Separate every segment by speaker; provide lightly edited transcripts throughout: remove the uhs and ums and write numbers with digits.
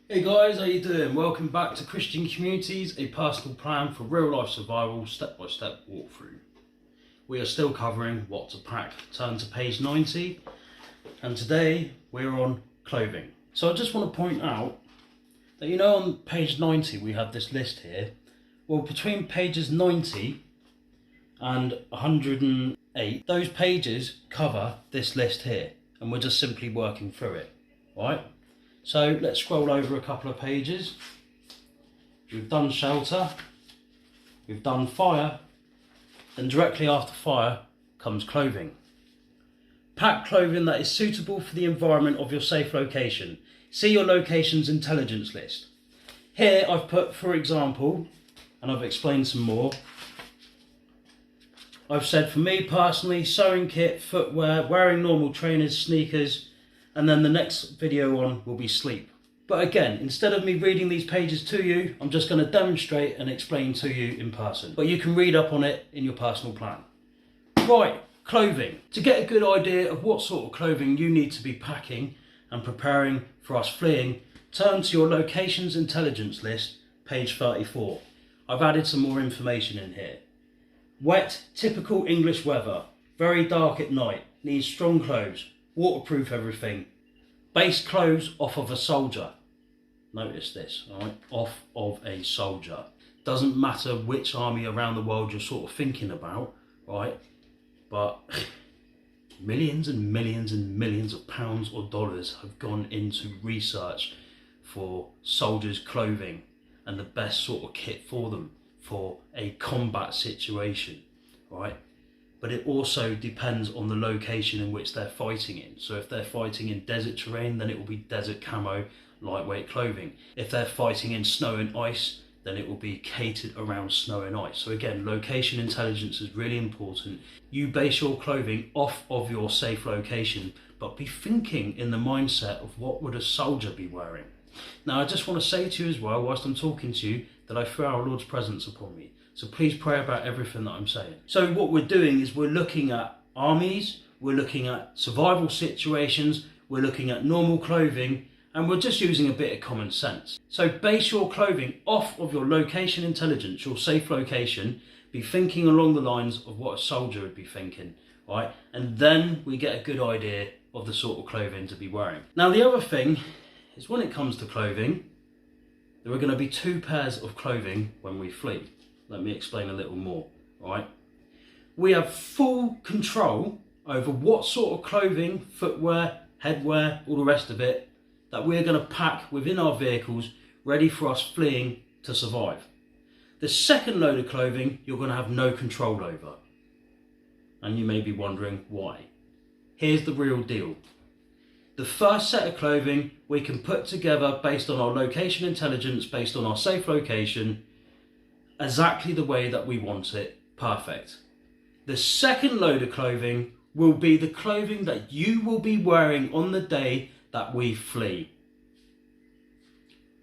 Speaker 1: Hey guys, how you doing? Welcome back to Christian Communities, a personal plan for real life survival, step-by-step walkthrough. We are still covering what to pack. Turn to page 90, and today we're on clothing. So I just want to point out that on page 90 we have this list here. Well, between pages 90 and 108, those pages cover this list here, and we're just simply working through it, right? So let's scroll over a couple of pages. We've done shelter, we've done fire, and directly after fire comes clothing. Pack clothing that is suitable for the environment of your safe location. See your location's intelligence list. Here I've put, for example, and I've explained some more. I've said for me personally, sewing kit, footwear, wearing normal trainers, sneakers, and then the next video on will be sleep. But again, instead of me reading these pages to you, I'm just going to demonstrate and explain to you in person. But you can read up on it in your personal plan. Right, clothing. To get a good idea of what sort of clothing you need to be packing and preparing for us fleeing, turn to your locations intelligence list, page 34. I've added some more information in here. Wet, typical English weather. Very dark at night. Needs strong clothes. Waterproof everything. Base clothes off of a soldier. Notice this, all right? Off of a soldier. Doesn't matter which army around the world you're sort of thinking about, right? But millions and millions and millions of pounds or dollars have gone into research for soldiers' clothing and the best sort of kit for them for a combat situation, right? But it also depends on the location in which they're fighting in. So if they're fighting in desert terrain, then it will be desert camo, lightweight clothing. If they're fighting in snow and ice, then it will be catered around snow and ice. So again, location intelligence is really important. You base your clothing off of your safe location, but be thinking in the mindset of what would a soldier be wearing. Now, I just want to say to you as well, whilst I'm talking to you, that I feel our Lord's presence upon me. So please pray about everything that I'm saying. So what we're doing is we're looking at armies, we're looking at survival situations, we're looking at normal clothing, and we're just using a bit of common sense. So base your clothing off of your location intelligence, your safe location, be thinking along the lines of what a soldier would be thinking, right? And then we get a good idea of the sort of clothing to be wearing. Now the other thing is when it comes to clothing, there are going to be two pairs of clothing when we flee. Let me explain a little more, right? We have full control over what sort of clothing, footwear, headwear, all the rest of it, that we're going to pack within our vehicles, ready for us fleeing to survive. The second load of clothing, you're going to have no control over. And you may be wondering why. Here's the real deal. The first set of clothing we can put together based on our location intelligence, based on our safe location, exactly the way that we want it, perfect. The second load of clothing will be the clothing that you will be wearing on the day that we flee.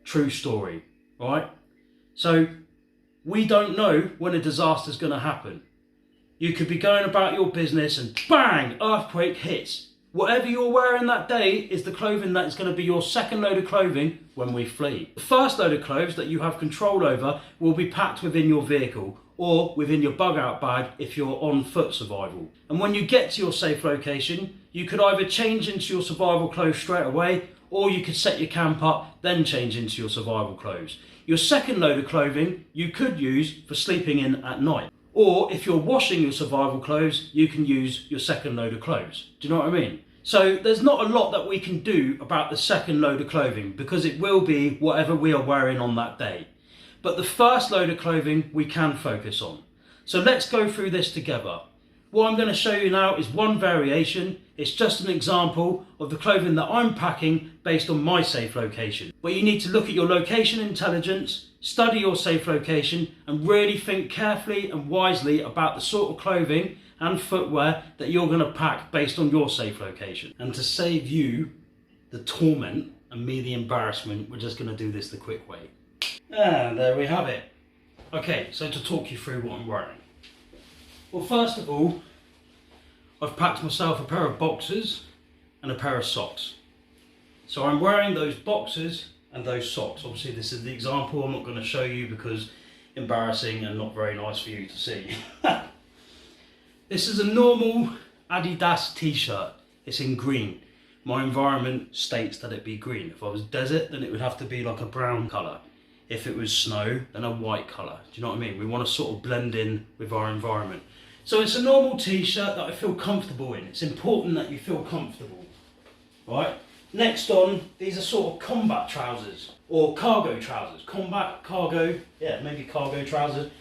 Speaker 1: True story, right? So we don't know when a disaster is going to happen. You could be going about your business and bang, earthquake hits. Whatever you're wearing that day is the clothing that is going to be your second load of clothing when we flee. The first load of clothes that you have control over will be packed within your vehicle or within your bug out bag if you're on foot survival. And when you get to your safe location, you could either change into your survival clothes straight away, or you could set your camp up, then change into your survival clothes. Your second load of clothing you could use for sleeping in at night. Or if you're washing your survival clothes, you can use your second load of clothes. Do you know what I mean? So there's not a lot that we can do about the second load of clothing because it will be whatever we are wearing on that day. But the first load of clothing we can focus on. So let's go through this together. What I'm going to show you now is one variation. It's just an example of the clothing that I'm packing based on my safe location. But you need to look at your location intelligence, study your safe location, and really think carefully and wisely about the sort of clothing and footwear that you're going to pack based on your safe location. And to save you the torment and me the embarrassment, we're just going to do this the quick way. And there we have it. Okay, so to talk you through what I'm wearing. Well, first of all, I've packed myself a pair of boxers and a pair of socks. So I'm wearing those boxers and those socks. Obviously this is the example, I'm not going to show you because embarrassing and not very nice for you to see. This is a normal Adidas t-shirt. It's in green. My environment states that it be green. If I was desert, then it would have to be like a brown colour. If it was snow, then a white colour. Do you know what I mean? We want to sort of blend in with our environment. So it's a normal t-shirt that I feel comfortable in. It's important that you feel comfortable. Right? Next on, these are sort of combat trousers or cargo trousers. Combat, cargo, yeah, maybe cargo trousers.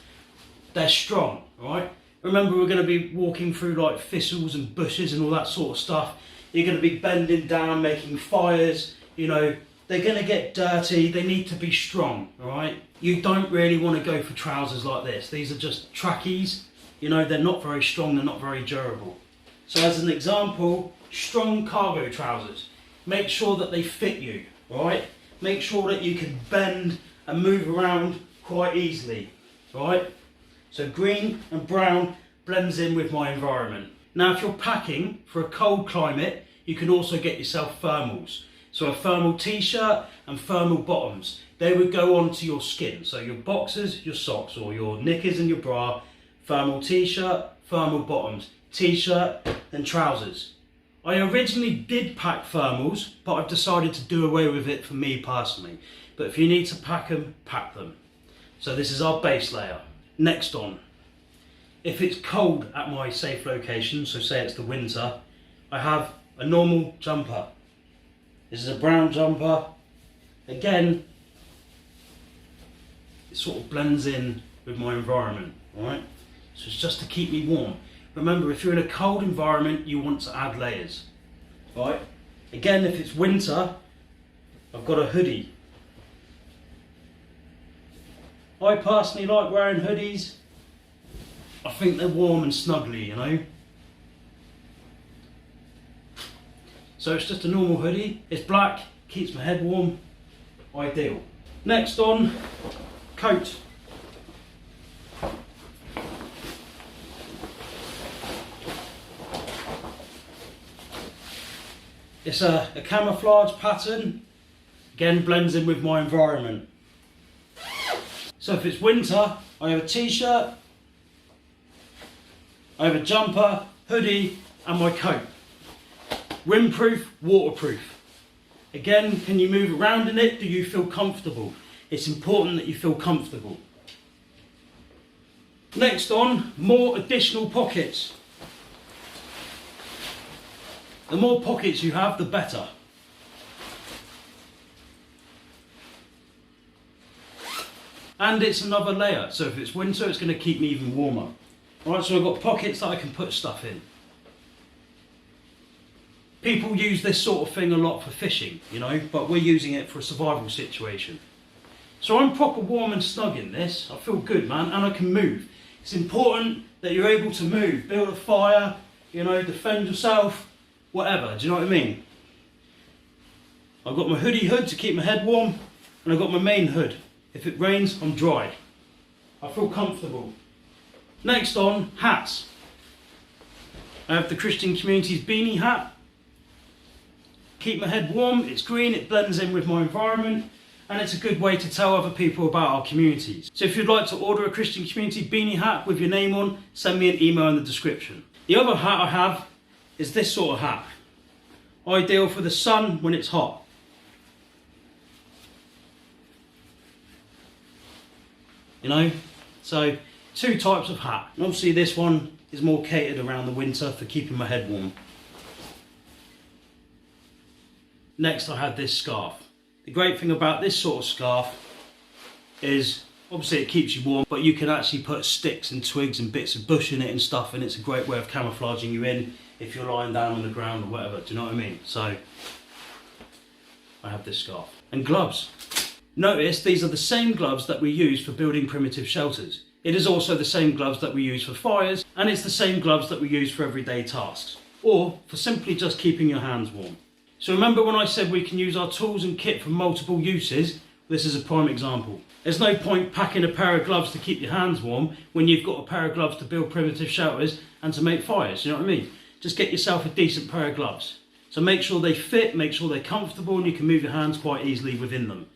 Speaker 1: They're strong, right? Remember, we're going to be walking through like thistles and bushes and all that sort of stuff. You're going to be bending down, making fires, you know, they're going to get dirty. They need to be strong, all right? You don't really want to go for trousers like this. These are just trackies. You know, they're not very strong, they're not very durable. So as an example, strong cargo trousers. Make sure that they fit you, right? Make sure that you can bend and move around quite easily, right? So green and brown blends in with my environment. Now, if you're packing for a cold climate, you can also get yourself thermals. So a thermal t-shirt and thermal bottoms. They would go onto your skin. So your boxers, your socks, or your knickers and your bra, thermal t-shirt, thermal bottoms, t-shirt, then trousers. I originally did pack thermals, but I've decided to do away with it for me personally. But if you need to pack them, pack them. So this is our base layer. Next on, if it's cold at my safe location, so say it's the winter, I have a normal jumper. This is a brown jumper. Again, it sort of blends in with my environment, alright? So it's just to keep me warm. Remember, if you're in a cold environment, you want to add layers, right? Again, if it's winter, I've got a hoodie. I personally like wearing hoodies. I think they're warm and snuggly, you know? So it's just a normal hoodie. It's black, keeps my head warm. Ideal. Next on, coat. It's a camouflage pattern. Again, blends in with my environment. So if it's winter, I have a t-shirt, I have a jumper, hoodie, and my coat. Windproof, waterproof. Again, can you move around in it? Do you feel comfortable? It's important that you feel comfortable. Next on, more additional pockets. The more pockets you have, the better. And it's another layer, so if it's winter, it's going to keep me even warmer. Alright, so I've got pockets that I can put stuff in. People use this sort of thing a lot for fishing, you know, but we're using it for a survival situation. So I'm proper warm and snug in this. I feel good, man, and I can move. It's important that you're able to move, build a fire, you know, defend yourself, whatever, do you know what I mean? I've got my hoodie hood to keep my head warm, and I've got my main hood. If it rains, I'm dry. I feel comfortable. Next on, hats. I have the Christian Community's beanie hat. Keep my head warm, it's green, it blends in with my environment, and it's a good way to tell other people about our communities. So if you'd like to order a Christian Community beanie hat with your name on, send me an email in the description. The other hat I have is this sort of hat. Ideal for the sun when it's hot. You know, so two types of hat. And obviously this one is more catered around the winter for keeping my head warm. Next I have this scarf. The great thing about this sort of scarf is obviously it keeps you warm, but you can actually put sticks and twigs and bits of bush in it and stuff, and it's a great way of camouflaging you in if you're lying down on the ground or whatever, do you know what I mean? So I have this scarf. And gloves. Notice these are the same gloves that we use for building primitive shelters. It is also the same gloves that we use for fires, and it's the same gloves that we use for everyday tasks, or for simply just keeping your hands warm. So remember when I said we can use our tools and kit for multiple uses? This is a prime example. There's no point packing a pair of gloves to keep your hands warm when you've got a pair of gloves to build primitive shelters and to make fires, you know what I mean? Just get yourself a decent pair of gloves. So make sure they fit, make sure they're comfortable, and you can move your hands quite easily within them.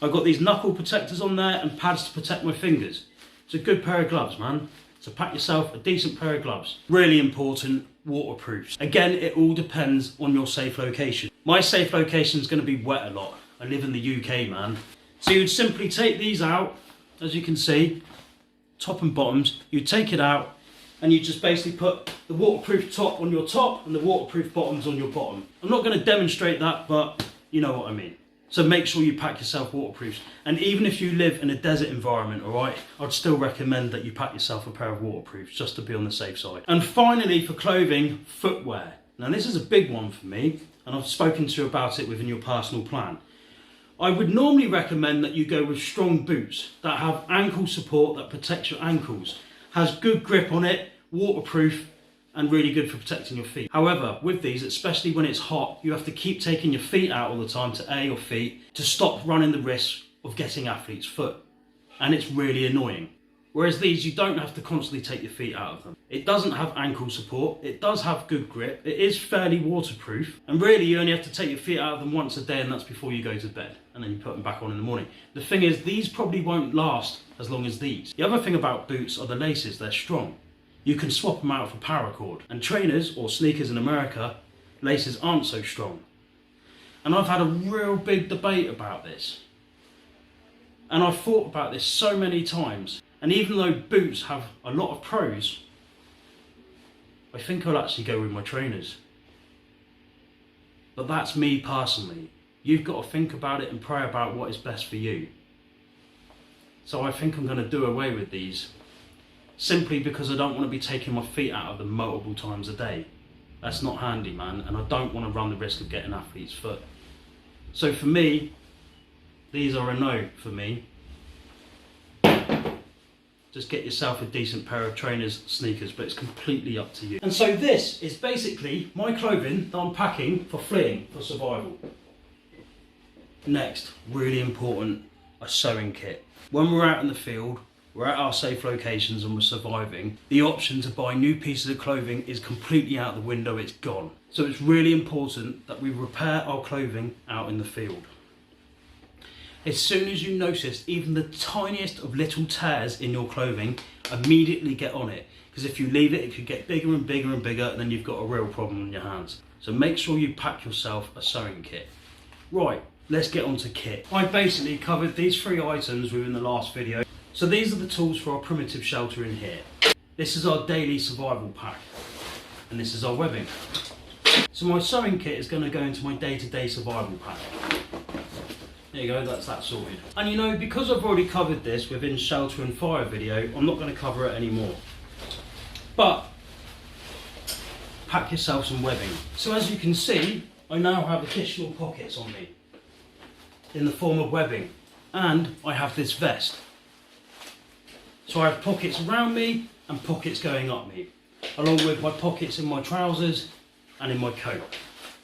Speaker 1: I've got these knuckle protectors on there and pads to protect my fingers. It's a good pair of gloves, man. So pack yourself a decent pair of gloves. Really important, waterproofs. Again, it all depends on your safe location. My safe location is going to be wet a lot. I live in the UK, man. So you'd simply take these out, as you can see, top and bottoms. You'd take it out and you just basically put the waterproof top on your top and the waterproof bottoms on your bottom. I'm not going to demonstrate that, but you know what I mean. So make sure you pack yourself waterproofs. And even if you live in a desert environment, all right, I'd still recommend that you pack yourself a pair of waterproofs just to be on the safe side. And finally, for clothing, footwear. Now this is a big one for me, and I've spoken to you about it within your personal plan. I would normally recommend that you go with strong boots that have ankle support that protects your ankles, has good grip on it, waterproof, and really good for protecting your feet. However, with these, especially when it's hot, you have to keep taking your feet out all the time to air your feet to stop running the risk of getting athlete's foot. And it's really annoying. Whereas these, you don't have to constantly take your feet out of them. It doesn't have ankle support, it does have good grip, it is fairly waterproof, and really you only have to take your feet out of them once a day, and that's before you go to bed, and then you put them back on in the morning. The thing is, these probably won't last as long as these. The other thing about boots are the laces, they're strong. You can swap them out for paracord. And trainers or sneakers in America, laces aren't so strong. And I've had a real big debate about this. And I've thought about this so many times. And even though boots have a lot of pros, I think I'll actually go with my trainers. But that's me personally. You've got to think about it and pray about what is best for you. So I think I'm going to do away with these. Simply because I don't want to be taking my feet out of them multiple times a day. That's not handy, man, and I don't want to run the risk of getting athlete's foot. So for me, these are a no for me. Just get yourself a decent pair of trainers, sneakers, but it's completely up to you. And so this is basically my clothing that I'm packing for fleeing, for survival. Next, really important, a sewing kit. When we're out in the field, we're at our safe locations and we're surviving, the option to buy new pieces of clothing is completely out the window, it's gone. So it's really important that we repair our clothing out in the field. As soon as you notice even the tiniest of little tears in your clothing, immediately get on it. Because if you leave it, it could get bigger and bigger and bigger, and then you've got a real problem on your hands. So make sure you pack yourself a sewing kit. Right, let's get on to kit. I basically covered these 3 items within the last video. So these are the tools for our primitive shelter in here. This is our daily survival pack, and this is our webbing. So my sewing kit is going to go into my day-to-day survival pack. There you go, that's that sorted. And you know, because I've already covered this within shelter and fire video, I'm not going to cover it anymore. But pack yourself some webbing. So as you can see, I now have additional pockets on me in the form of webbing, and I have this vest. So I have pockets around me and pockets going up me, along with my pockets in my trousers and in my coat.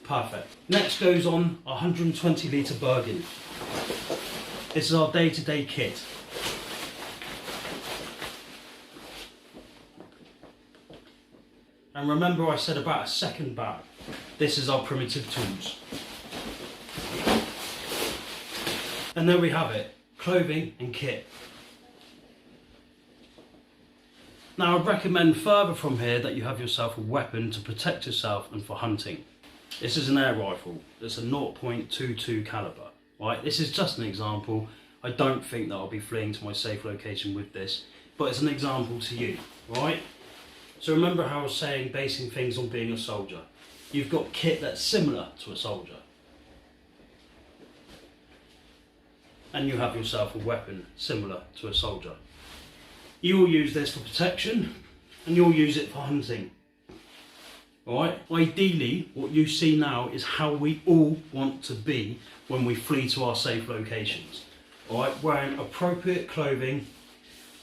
Speaker 1: Perfect. Next goes on a 120 litre Bergen. This is our day-to-day kit. And remember I said about a second bag. This is our primitive tools. And there we have it, clothing and kit. Now I'd recommend further from here that you have yourself a weapon to protect yourself and for hunting. This is an air rifle, it's a 0.22 caliber. Right, this is just an example. I don't think that I'll be fleeing to my safe location with this, but it's an example to you, right? So remember how I was saying basing things on being a soldier. You've got kit that's similar to a soldier. And you have yourself a weapon similar to a soldier. You will use this for protection and you'll use it for hunting. Alright? Ideally, what you see now is how we all want to be when we flee to our safe locations. Alright? Wearing appropriate clothing,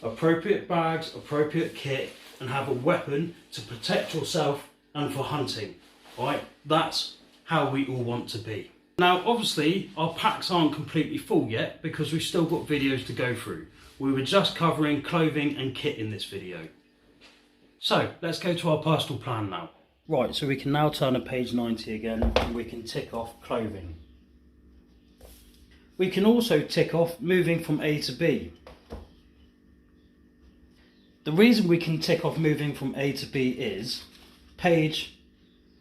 Speaker 1: appropriate bags, appropriate kit, and have a weapon to protect yourself and for hunting. Alright? That's how we all want to be. Now obviously our packs aren't completely full yet because we've still got videos to go through. We were just covering clothing and kit in this video. So let's go to our personal plan now. Right, so we can now turn to page 90 again and we can tick off clothing. We can also tick off moving from A to B. The reason we can tick off moving from A to B is page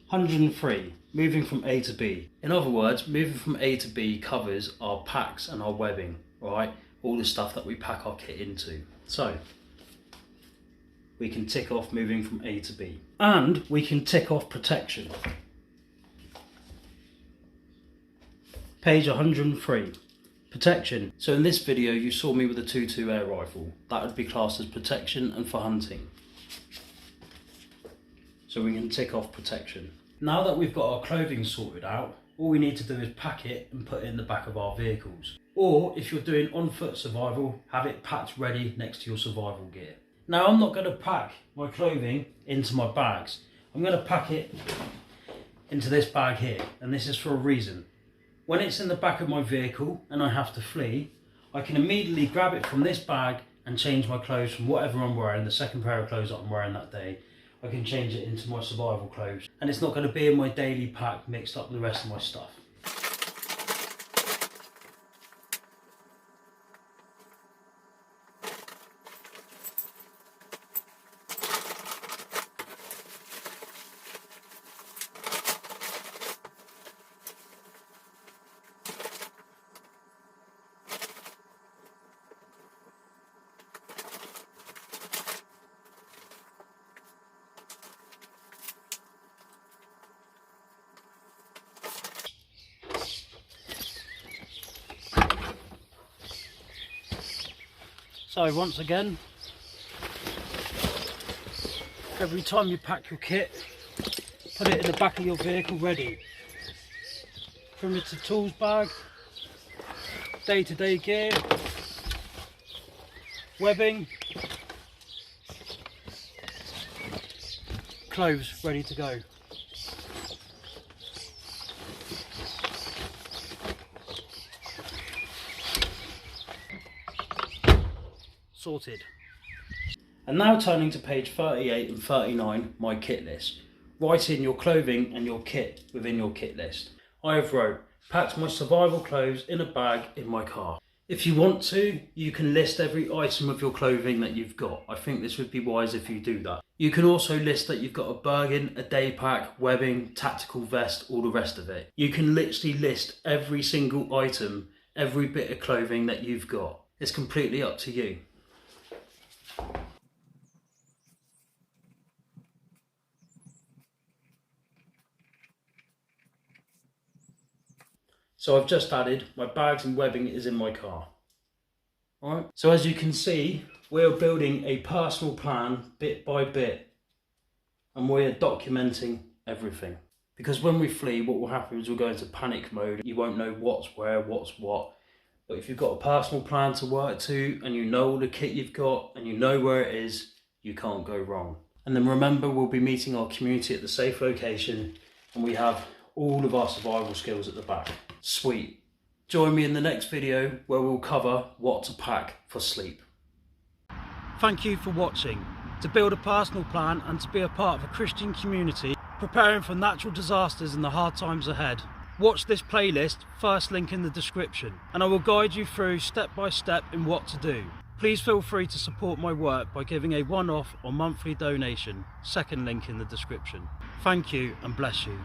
Speaker 1: 103, moving from A to B. In other words, moving from A to B covers our packs and our webbing, right? All the stuff that we pack our kit into. So we can tick off moving from A to B. And we can tick off protection. Page 103, protection. So in this video you saw me with a 2.2 air rifle. That would be classed as protection and for hunting. So we can tick off protection. Now that we've got our clothing sorted out, all we need to do is pack it and put it in the back of our vehicles. Or if you're doing on-foot survival, have it packed ready next to your survival gear. Now I'm not going to pack my clothing into my bags. I'm going to pack it into this bag here, and this is for a reason. When it's in the back of my vehicle and I have to flee, I can immediately grab it from this bag and change my clothes from whatever I'm wearing, the second pair of clothes that I'm wearing that day. I can change it into my survival clothes, and it's not going to be in my daily pack mixed up with the rest of my stuff. So once again, every time you pack your kit, put it in the back of your vehicle ready. Primitive tools bag, day-to-day gear, webbing, clothes ready to go. Sorted. And now turning to page 38 and 39, my kit list. Write in your clothing and your kit within your kit list. I have wrote, packed my survival clothes in a bag in my car. If you want to, you can list every item of your clothing that you've got. I think this would be wise if you do that. You can also list that you've got a Bergen, a day pack, webbing, tactical vest, all the rest of it. You can literally list every single item, every bit of clothing that you've got. It's completely up to you. So I've just added my bags and webbing is in my car. Alright, so as you can see, we're building a personal plan bit by bit, and we're documenting everything. Because when we flee, what will happen is we'll go into panic mode. You won't know what's where, what's what. But if you've got a personal plan to work to, and you know all the kit you've got, and you know where it is, you can't go wrong. And then remember, we'll be meeting our community at the safe location, and we have all of our survival skills at the back. Sweet. Join me in the next video where we'll cover what to pack for sleep. Thank you for watching. To build a personal plan and to be a part of a Christian community preparing for natural disasters and the hard times ahead, watch this playlist, first link in the description, and I will guide you through step by step in what to do. Please feel free to support my work by giving a one-off or monthly donation, second link in the description. Thank you and bless you.